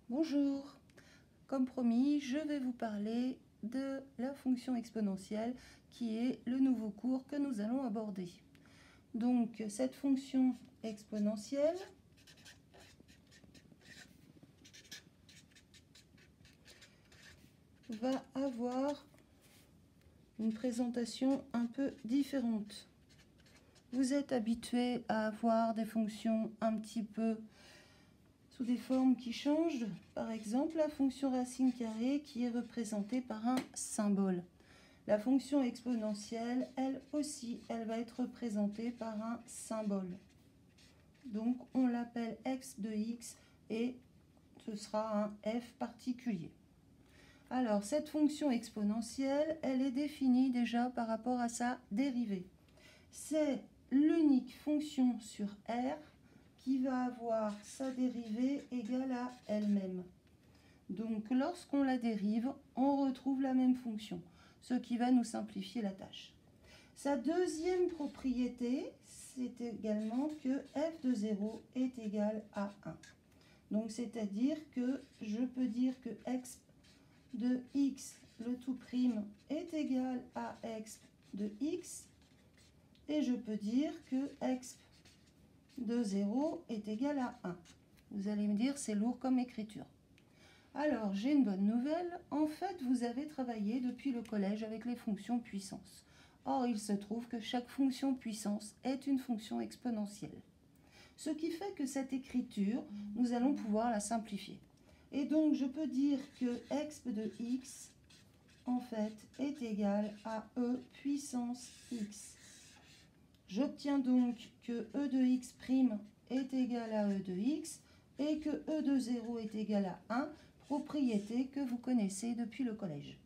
Bonjour, comme promis, je vais vous parler de la fonction exponentielle qui est le nouveau cours que nous allons aborder. Donc cette fonction exponentielle va avoir une présentation un peu différente. Vous êtes habitué à avoir des fonctions un petit peu sous des formes qui changent, par exemple la fonction racine carrée qui est représentée par un symbole. La fonction exponentielle, elle aussi, elle va être représentée par un symbole. Donc on l'appelle x de x et ce sera un f particulier. Alors cette fonction exponentielle, elle est définie déjà par rapport à sa dérivée. C'est l'unique fonction sur R qui va avoir sa dérivée égale à elle-même. Donc lorsqu'on la dérive, on retrouve la même fonction, ce qui va nous simplifier la tâche. Sa deuxième propriété, c'est également que f de 0 est égal à 1. Donc c'est-à-dire que je peux dire que x de x, le tout prime, est égal à x de x, et je peux dire que x de 0 est égal à 1. Vous allez me dire, c'est lourd comme écriture. Alors, j'ai une bonne nouvelle. En fait, vous avez travaillé depuis le collège avec les fonctions puissance. Or, il se trouve que chaque fonction puissance est une fonction exponentielle. Ce qui fait que cette écriture, nous allons pouvoir la simplifier. Et donc, je peux dire que exp de x, en fait, est égal à e puissance x. J'obtiens donc que e de x' est égal à e de x et que e de 0 est égal à 1, propriété que vous connaissez depuis le collège.